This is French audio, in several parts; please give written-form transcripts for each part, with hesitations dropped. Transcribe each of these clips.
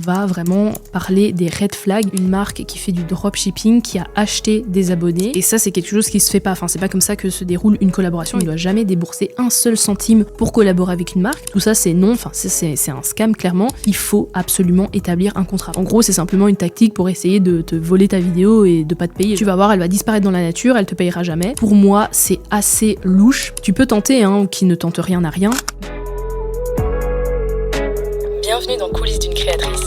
On va vraiment parler des red flags, une marque qui fait du dropshipping, qui a acheté des abonnés. Et ça, c'est quelque chose qui se fait pas. Enfin, c'est pas comme ça que se déroule une collaboration. Il ne doit jamais débourser un seul centime pour collaborer avec une marque. Tout ça, c'est non. Enfin, c'est un scam, clairement. Il faut absolument établir un contrat. En gros, c'est simplement une tactique pour essayer de te voler ta vidéo et de pas te payer. Tu vas voir, elle va disparaître dans la nature, elle te payera jamais. Pour moi, c'est assez louche. Tu peux tenter, hein, ou qui ne tente rien n'a rien. Bienvenue dans Coulisses d'une créatrice.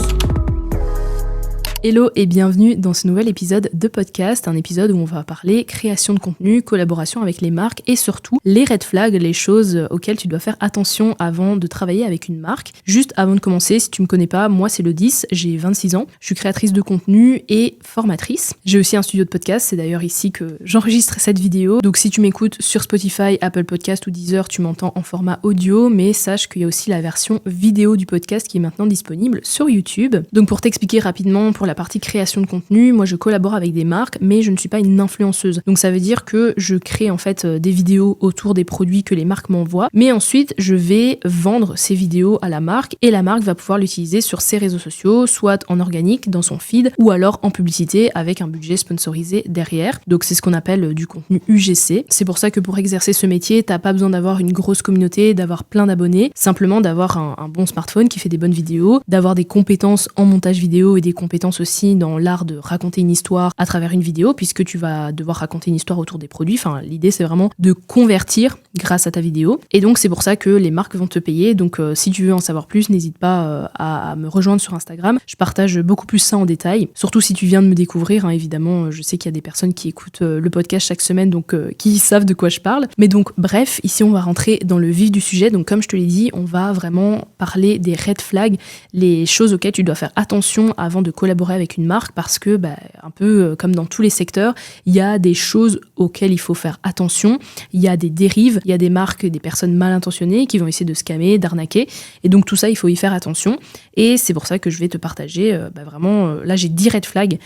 Hello et bienvenue dans ce nouvel épisode de podcast, un épisode où on va parler création de contenu, collaboration avec les marques et surtout les red flags, les choses auxquelles tu dois faire attention avant de travailler avec une marque. Juste avant de commencer, si tu me connais pas, moi c'est Lodis, j'ai 26 ans, je suis créatrice de contenu et formatrice. J'ai aussi un studio de podcast, c'est d'ailleurs ici que j'enregistre cette vidéo. Donc si tu m'écoutes sur Spotify, Apple Podcast ou Deezer, tu m'entends en format audio, mais sache qu'il y a aussi la version vidéo du podcast qui est maintenant disponible sur YouTube. Donc pour t'expliquer rapidement, pour la partie création de contenu, moi je collabore avec des marques, mais je ne suis pas une influenceuse. Donc ça veut dire que je crée en fait des vidéos autour des produits que les marques m'envoient, mais ensuite je vais vendre ces vidéos à la marque et la marque va pouvoir l'utiliser sur ses réseaux sociaux, soit en organique dans son feed ou alors en publicité avec un budget sponsorisé derrière. Donc c'est ce qu'on appelle du contenu UGC. C'est pour ça que pour exercer ce métier, t'as pas besoin d'avoir une grosse communauté, d'avoir plein d'abonnés, simplement d'avoir un bon smartphone qui fait des bonnes vidéos, d'avoir des compétences en montage vidéo et des compétences aussi dans l'art de raconter une histoire à travers une vidéo, puisque tu vas devoir raconter une histoire autour des produits. Enfin, l'idée, c'est vraiment de convertir grâce à ta vidéo. Et donc, c'est pour ça que les marques vont te payer. Donc, si tu veux en savoir plus, n'hésite pas à me rejoindre sur Instagram. Je partage beaucoup plus ça en détail. Surtout si tu viens de me découvrir, hein, évidemment, je sais qu'il y a des personnes qui écoutent le podcast chaque semaine, donc qui savent de quoi je parle. Mais donc, bref, ici, on va rentrer dans le vif du sujet. Donc, comme je te l'ai dit, on va vraiment parler des red flags, les choses auxquelles tu dois faire attention avant de collaborer avec une marque, parce que un peu comme dans tous les secteurs, il y a des choses auxquelles il faut faire attention, il y a des dérives, il y a des marques, des personnes mal intentionnées qui vont essayer de scammer, d'arnaquer, et donc tout ça il faut y faire attention, et c'est pour ça que je vais te partager vraiment, là j'ai 10 red flags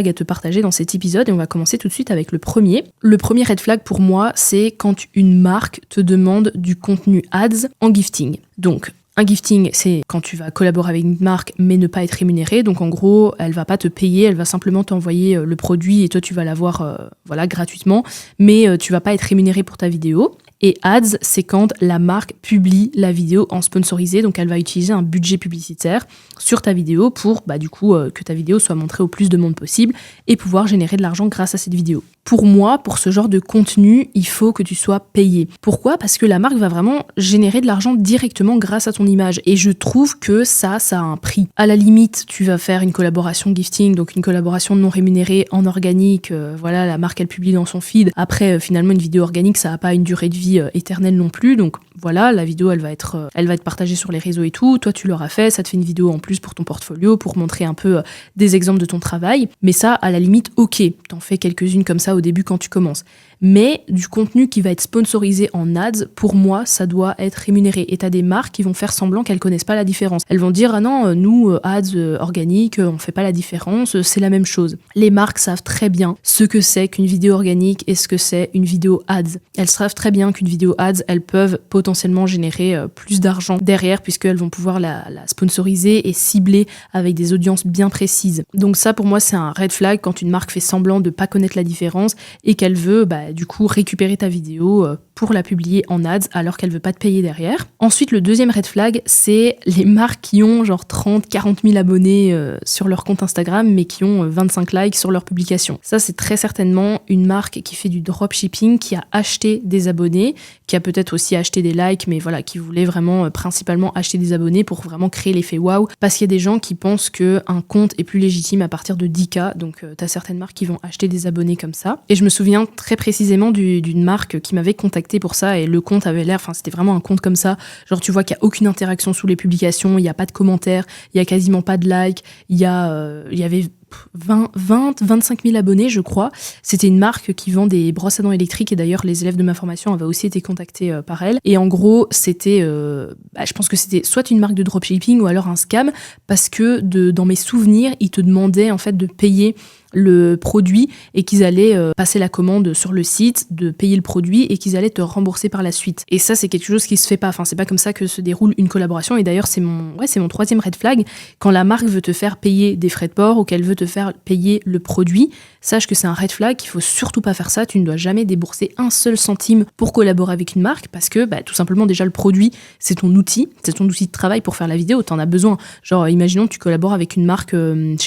à te partager dans cet épisode, et on va commencer tout de suite avec le premier. Le premier red flag pour moi, c'est quand une marque te demande du contenu ads en gifting. Donc un gifting, c'est quand tu vas collaborer avec une marque mais ne pas être rémunéré. Donc en gros, elle va pas te payer, elle va simplement t'envoyer le produit et toi tu vas l'avoir gratuitement, mais tu vas pas être rémunéré pour ta vidéo. Et ads, c'est quand la marque publie la vidéo en sponsorisé, donc elle va utiliser un budget publicitaire sur ta vidéo pour que ta vidéo soit montrée au plus de monde possible et pouvoir générer de l'argent grâce à cette vidéo. Pour moi, pour ce genre de contenu, il faut que tu sois payé. Pourquoi ? Parce que la marque va vraiment générer de l'argent directement grâce à ton image. Et je trouve que ça a un prix. À la limite, tu vas faire une collaboration gifting, donc une collaboration non rémunérée en organique. La marque, elle publie dans son feed. Après, finalement, une vidéo organique, ça n'a pas une durée de vie éternelle non plus. Donc voilà, la vidéo, elle va être partagée sur les réseaux et tout. Toi, tu l'auras fait. Ça te fait une vidéo en plus pour ton portfolio, pour montrer un peu des exemples de ton travail. Mais ça, à la limite, ok. T'en fais quelques-unes comme ça au début quand tu commences. Mais du contenu qui va être sponsorisé en ads, pour moi, ça doit être rémunéré. Et t'as des marques qui vont faire semblant qu'elles connaissent pas la différence. Elles vont dire, ah non, nous, ads organiques, on fait pas la différence, c'est la même chose. Les marques savent très bien ce que c'est qu'une vidéo organique et ce que c'est une vidéo ads. Elles savent très bien qu'une vidéo ads, elles peuvent potentiellement générer plus d'argent derrière, puisqu'elles vont pouvoir la sponsoriser et cibler avec des audiences bien précises. Donc ça, pour moi, c'est un red flag quand une marque fait semblant de pas connaître la différence et qu'elle veut du coup récupérer ta vidéo pour la publier en ads alors qu'elle veut pas te payer derrière. Ensuite, le deuxième red flag, c'est les marques qui ont genre 30-40 000 abonnés sur leur compte Instagram mais qui ont 25 likes sur leur publication. Ça, c'est très certainement une marque qui fait du dropshipping, qui a acheté des abonnés, qui a peut-être aussi acheté des likes, mais voilà, qui voulait vraiment principalement acheter des abonnés pour vraiment créer l'effet waouh, parce qu'il y a des gens qui pensent qu'un compte est plus légitime à partir de 10K, donc t'as certaines marques qui vont acheter des abonnés comme ça. Et je me souviens très précisément d'une marque qui m'avait contacté pour ça, et le compte avait l'air, c'était vraiment un compte comme ça, genre tu vois qu'il n'y a aucune interaction sous les publications, il n'y a pas de commentaires, il n'y a quasiment pas de likes, il y avait 25 000 abonnés, je crois. C'était une marque qui vend des brosses à dents électriques et d'ailleurs, les élèves de ma formation avaient aussi été contactés par elle. Et en gros, c'était, je pense que c'était soit une marque de dropshipping ou alors un scam parce que dans mes souvenirs, ils te demandaient en fait de payer le produit et qu'ils allaient passer la commande sur le site, de payer le produit et qu'ils allaient te rembourser par la suite. Et ça, c'est quelque chose qui se fait pas. Enfin, c'est pas comme ça que se déroule une collaboration. Et d'ailleurs, c'est mon 3e red flag. Quand la marque veut te faire payer des frais de port ou qu'elle veut te faire payer le produit, sache que c'est un red flag, qu'il faut surtout pas faire ça. Tu ne dois jamais débourser un seul centime pour collaborer avec une marque parce que, tout simplement, déjà, le produit, c'est ton outil de travail pour faire la vidéo. T'en as besoin. Genre, imaginons que tu collabores avec une marque, une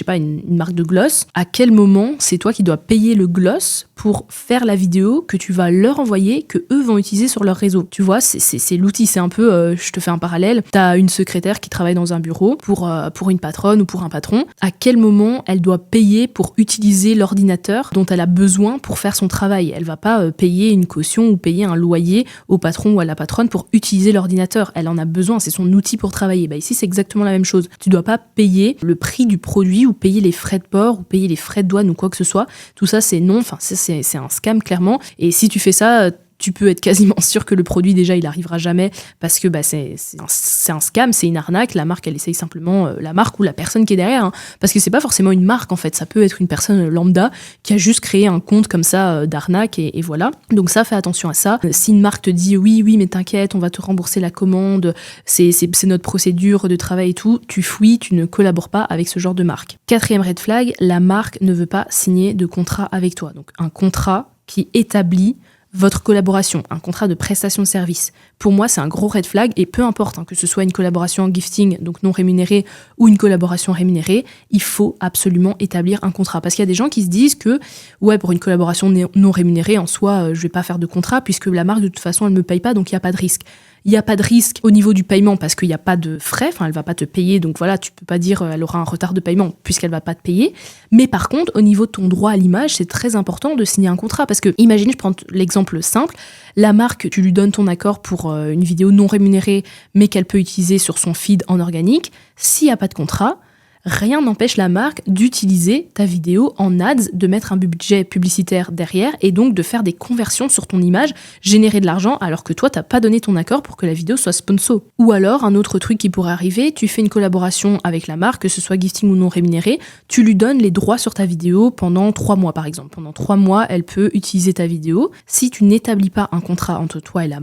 marque de gloss. À quel moment c'est toi qui dois payer le gloss pour faire la vidéo que tu vas leur envoyer, que eux vont utiliser sur leur réseau? Tu vois, c'est l'outil. C'est un peu, je te fais un parallèle. T'as une secrétaire qui travaille dans un bureau pour une patronne ou pour un patron. À quel moment elle doit payer pour utiliser l'ordinateur dont elle a besoin pour faire son travail? Elle va pas payer une caution ou payer un loyer au patron ou à la patronne pour utiliser l'ordinateur. Elle en a besoin, c'est son outil pour travailler. Ici, c'est exactement la même chose. Tu dois pas payer le prix du produit ou payer les frais de port ou payer les frais de douane ou quoi que ce soit. Tout ça, c'est non. Enfin, c'est un scam, clairement. Et si tu fais ça, tu peux être quasiment sûr que le produit, déjà, il arrivera jamais parce que c'est un scam, c'est une arnaque. La marque, elle essaye simplement, la marque ou la personne qui est derrière, parce que c'est pas forcément une marque, en fait. Ça peut être une personne lambda qui a juste créé un compte comme ça d'arnaque et voilà. Donc ça, fais attention à ça. Si une marque te dit oui, mais t'inquiète, on va te rembourser la commande, c'est notre procédure de travail et tout, tu fuis, tu ne collabores pas avec ce genre de marque. 4e red flag, la marque ne veut pas signer de contrat avec toi. Donc un contrat qui établit votre collaboration, un contrat de prestation de service. Pour moi, c'est un gros red flag et peu importe que ce soit une collaboration en gifting, donc non rémunérée, ou une collaboration rémunérée, il faut absolument établir un contrat. Parce qu'il y a des gens qui se disent que, pour une collaboration non rémunérée, en soi, je vais pas faire de contrat puisque la marque, de toute façon, elle me paye pas, donc il n'y a pas de risque. Il n'y a pas de risque au niveau du paiement parce qu'il n'y a pas de frais, elle va pas te payer, donc voilà, tu peux pas dire elle aura un retard de paiement puisqu'elle va pas te payer. Mais par contre, au niveau de ton droit à l'image, c'est très important de signer un contrat parce que, imagine, je prends l'exemple simple, la marque, tu lui donnes ton accord pour une vidéo non rémunérée, mais qu'elle peut utiliser sur son feed en organique. S'il n'y a pas de contrat, rien n'empêche la marque d'utiliser ta vidéo en ads, de mettre un budget publicitaire derrière et donc de faire des conversions sur ton image, générer de l'argent alors que toi, t'as pas donné ton accord pour que la vidéo soit sponsor. Ou alors, un autre truc qui pourrait arriver, tu fais une collaboration avec la marque, que ce soit gifting ou non rémunéré, tu lui donnes les droits sur ta vidéo pendant 3 mois par exemple. Pendant 3 mois, elle peut utiliser ta vidéo. Si tu n'établis pas un contrat entre toi et la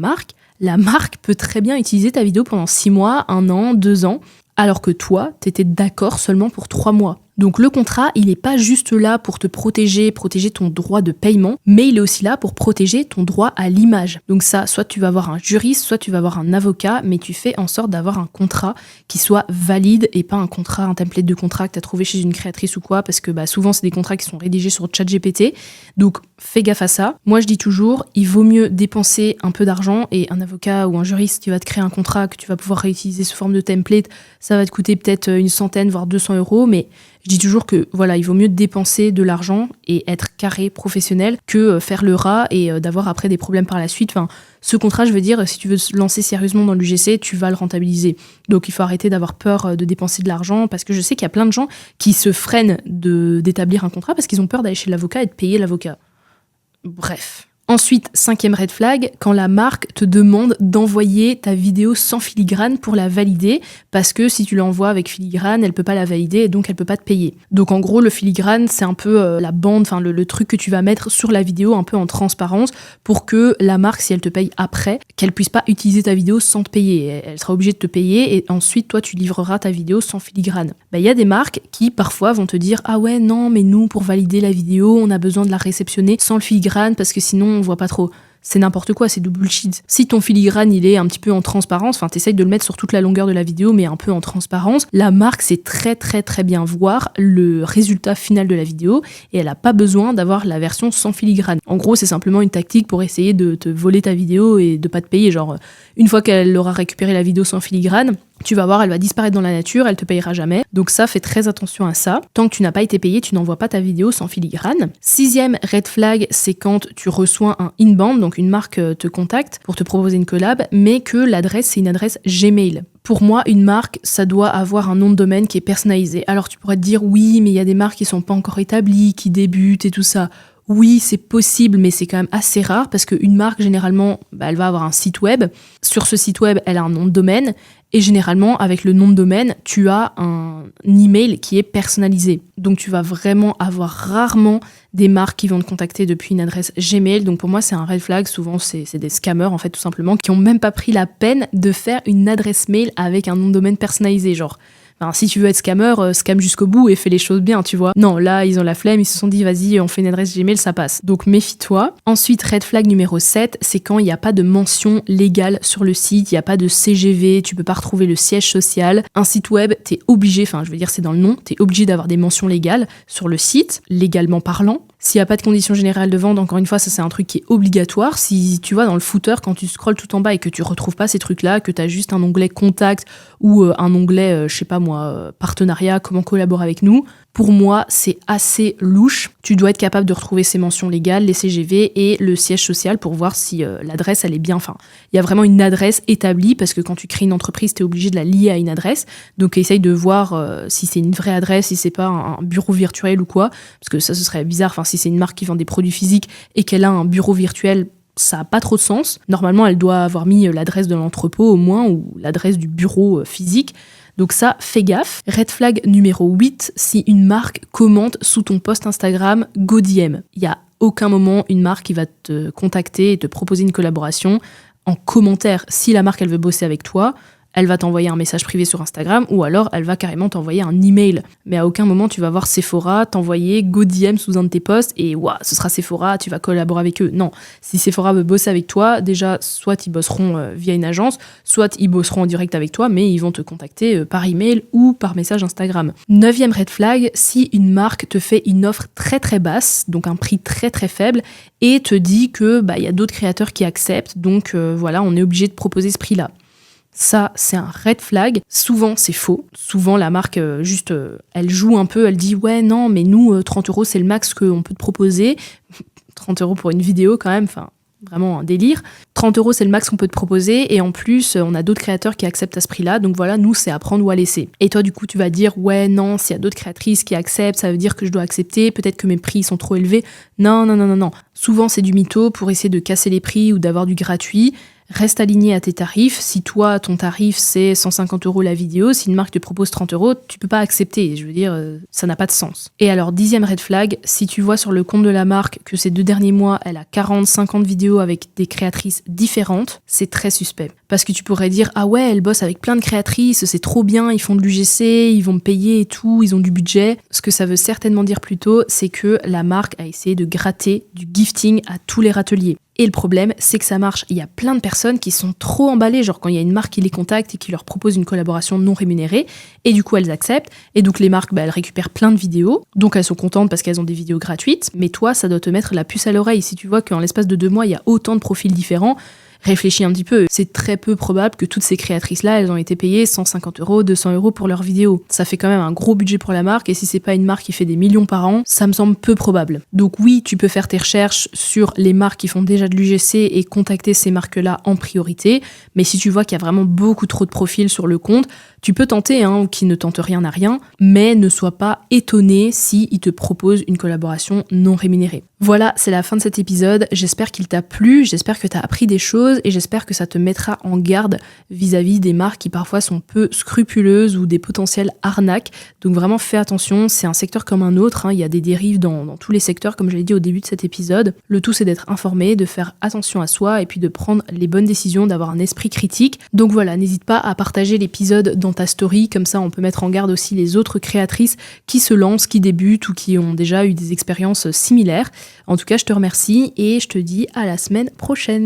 marque peut très bien utiliser ta vidéo pendant 6 mois, 1 an, 2 ans, alors que toi, t'étais d'accord seulement pour 3 mois. Donc le contrat, il n'est pas juste là pour te protéger ton droit de paiement, mais il est aussi là pour protéger ton droit à l'image. Donc ça, soit tu vas avoir un juriste, soit tu vas avoir un avocat, mais tu fais en sorte d'avoir un contrat qui soit valide et pas un template de contrat que tu as trouvé chez une créatrice ou quoi, parce que souvent c'est des contrats qui sont rédigés sur ChatGPT. Donc fais gaffe à ça. Moi je dis toujours, il vaut mieux dépenser un peu d'argent et un avocat ou un juriste qui va te créer un contrat que tu vas pouvoir réutiliser sous forme de template, ça va te coûter peut-être 100 voire 200 €, mais je dis toujours que il vaut mieux dépenser de l'argent et être carré professionnel que faire le rat et d'avoir après des problèmes par la suite. Enfin, ce contrat, je veux dire, si tu veux te lancer sérieusement dans l'UGC, tu vas le rentabiliser. Donc il faut arrêter d'avoir peur de dépenser de l'argent parce que je sais qu'il y a plein de gens qui se freinent d'établir un contrat parce qu'ils ont peur d'aller chez l'avocat et de payer l'avocat. Bref. Ensuite, 5e red flag, quand la marque te demande d'envoyer ta vidéo sans filigrane pour la valider, parce que si tu l'envoies avec filigrane, elle peut pas la valider et donc elle peut pas te payer. Donc en gros, le filigrane, c'est un peu la bande, enfin le truc que tu vas mettre sur la vidéo un peu en transparence pour que la marque, si elle te paye après, qu'elle puisse pas utiliser ta vidéo sans te payer. Elle sera obligée de te payer et ensuite, toi, tu livreras ta vidéo sans filigrane. Il y a des marques qui, parfois, vont te dire « Ah ouais, non, mais nous, pour valider la vidéo, on a besoin de la réceptionner sans le filigrane parce que sinon, on voit pas trop. » C'est n'importe quoi, c'est du bullshit. Si ton filigrane, il est un petit peu en transparence, t'essayes de le mettre sur toute la longueur de la vidéo, mais un peu en transparence, la marque sait très très très bien voir le résultat final de la vidéo et elle a pas besoin d'avoir la version sans filigrane. En gros, c'est simplement une tactique pour essayer de te voler ta vidéo et de pas te payer. Genre, une fois qu'elle aura récupéré la vidéo sans filigrane, tu vas voir, elle va disparaître dans la nature, elle te payera jamais. Donc ça, fais très attention à ça. Tant que tu n'as pas été payé, tu n'envoies pas ta vidéo sans filigrane. 6e red flag, c'est quand tu reçois un inbound. Donc donc une marque te contacte pour te proposer une collab, mais que l'adresse, c'est une adresse Gmail. Pour moi, une marque, ça doit avoir un nom de domaine qui est personnalisé. Alors tu pourrais te dire, oui, mais il y a des marques qui sont pas encore établies, qui débutent et tout ça. Oui, c'est possible, mais c'est quand même assez rare parce qu'une marque, généralement, elle va avoir un site web. Sur ce site web, elle a un nom de domaine. Et généralement, avec le nom de domaine, tu as un email qui est personnalisé. Donc, tu vas vraiment avoir rarement des marques qui vont te contacter depuis une adresse Gmail. Donc, pour moi, c'est un red flag. Souvent, c'est des scammers, en fait, tout simplement, qui n'ont même pas pris la peine de faire une adresse mail avec un nom de domaine personnalisé. Genre, si tu veux être scammer, scam jusqu'au bout et fais les choses bien, tu vois. Non, là, ils ont la flemme, ils se sont dit, vas-y, on fait une adresse Gmail, ça passe. Donc, méfie-toi. Ensuite, red flag numéro 7, c'est quand il n'y a pas de mention légale sur le site, il n'y a pas de CGV, tu peux pas retrouver le siège social. Un site web, t'es obligé, c'est dans le nom, t'es obligé d'avoir des mentions légales sur le site, légalement parlant. S'il n'y a pas de conditions générales de vente, encore une fois, ça c'est un truc qui est obligatoire. Si tu vois dans le footer, quand tu scrolles tout en bas et que tu retrouves pas ces trucs-là, que tu as juste un onglet contact ou un onglet, partenariat, comment collaborer avec nous, pour moi, c'est assez louche. Tu dois être capable de retrouver ces mentions légales, les CGV et le siège social pour voir si l'adresse, elle est bien. Il y a vraiment une adresse établie parce que quand tu crées une entreprise, tu es obligé de la lier à une adresse. Donc, essaye de voir si c'est une vraie adresse, si c'est pas un bureau virtuel ou quoi. Parce que ça, ce serait bizarre. Si c'est une marque qui vend des produits physiques et qu'elle a un bureau virtuel, ça n'a pas trop de sens. Normalement, elle doit avoir mis l'adresse de l'entrepôt au moins ou l'adresse du bureau physique. Donc ça, fais gaffe. Red flag numéro 8, si une marque commente sous ton post Instagram, go DM. Il n'y a aucun moment une marque qui va te contacter et te proposer une collaboration en commentaire. Si la marque, elle veut bosser avec toi, elle va t'envoyer un message privé sur Instagram ou alors elle va carrément t'envoyer un email. Mais à aucun moment tu vas voir Sephora t'envoyer go DM sous un de tes posts et ce sera Sephora, tu vas collaborer avec eux. Non, si Sephora veut bosser avec toi, déjà soit ils bosseront via une agence, soit ils bosseront en direct avec toi, mais ils vont te contacter par email ou par message Instagram. 9e red flag, si une marque te fait une offre très très basse, donc un prix très très faible, et te dit que y a d'autres créateurs qui acceptent, donc on est obligé de proposer ce prix-là. Ça, c'est un red flag. Souvent, c'est faux. Souvent, la marque, elle joue un peu, elle dit « Ouais, non, mais nous, 30 €, c'est le max qu'on peut te proposer. » 30 € pour une vidéo, quand même, vraiment un délire. 30 €, c'est le max qu'on peut te proposer. Et en plus, on a d'autres créateurs qui acceptent à ce prix-là. Donc voilà, nous, c'est à prendre ou à laisser. Et toi, du coup, tu vas dire « Ouais, non, s'il y a d'autres créatrices qui acceptent, ça veut dire que je dois accepter. Peut-être que mes prix sont trop élevés. » Non. Souvent, c'est du mytho pour essayer de casser les prix ou d'avoir du gratuit. Reste aligné à tes tarifs. Si toi, ton tarif, c'est 150 € la vidéo, si une marque te propose 30 €, tu peux pas accepter. Je veux dire, ça n'a pas de sens. Et alors, 10e red flag, si tu vois sur le compte de la marque que ces 2 derniers mois, elle a 40, 50 vidéos avec des créatrices différentes, c'est très suspect. Parce que tu pourrais dire, ah ouais, elle bosse avec plein de créatrices, c'est trop bien, ils font de l'UGC, ils vont me payer et tout, ils ont du budget. Ce que ça veut certainement dire plutôt, c'est que la marque a essayé de gratter du gifting à tous les râteliers. Et le problème, c'est que ça marche. Il y a plein de personnes qui sont trop emballées, genre quand il y a une marque qui les contacte et qui leur propose une collaboration non rémunérée, et du coup elles acceptent, et donc les marques, elles récupèrent plein de vidéos, donc elles sont contentes parce qu'elles ont des vidéos gratuites, mais toi, ça doit te mettre la puce à l'oreille. Si tu vois qu'en l'espace de 2 mois, il y a autant de profils différents, réfléchis un petit peu. C'est très peu probable que toutes ces créatrices-là, elles ont été payées 150 €, 200 € pour leurs vidéos. Ça fait quand même un gros budget pour la marque, et si c'est pas une marque qui fait des millions par an, ça me semble peu probable. Donc oui, tu peux faire tes recherches sur les marques qui font déjà de l'UGC et contacter ces marques-là en priorité, mais si tu vois qu'il y a vraiment beaucoup trop de profils sur le compte, tu peux tenter, ou qui ne tente rien à rien, mais ne sois pas étonné s'ils te proposent une collaboration non rémunérée. Voilà, c'est la fin de cet épisode. J'espère qu'il t'a plu, j'espère que t'as appris des choses et j'espère que ça te mettra en garde vis-à-vis des marques qui parfois sont peu scrupuleuses ou des potentielles arnaques. Donc vraiment fais attention, c'est un secteur comme un autre, il y a des dérives dans tous les secteurs comme je l'ai dit au début de cet épisode. Le tout c'est d'être informé, de faire attention à soi et puis de prendre les bonnes décisions, d'avoir un esprit critique. Donc voilà, n'hésite pas à partager l'épisode dans ta story, comme ça on peut mettre en garde aussi les autres créatrices qui se lancent, qui débutent ou qui ont déjà eu des expériences similaires. En tout cas, je te remercie et je te dis à la semaine prochaine.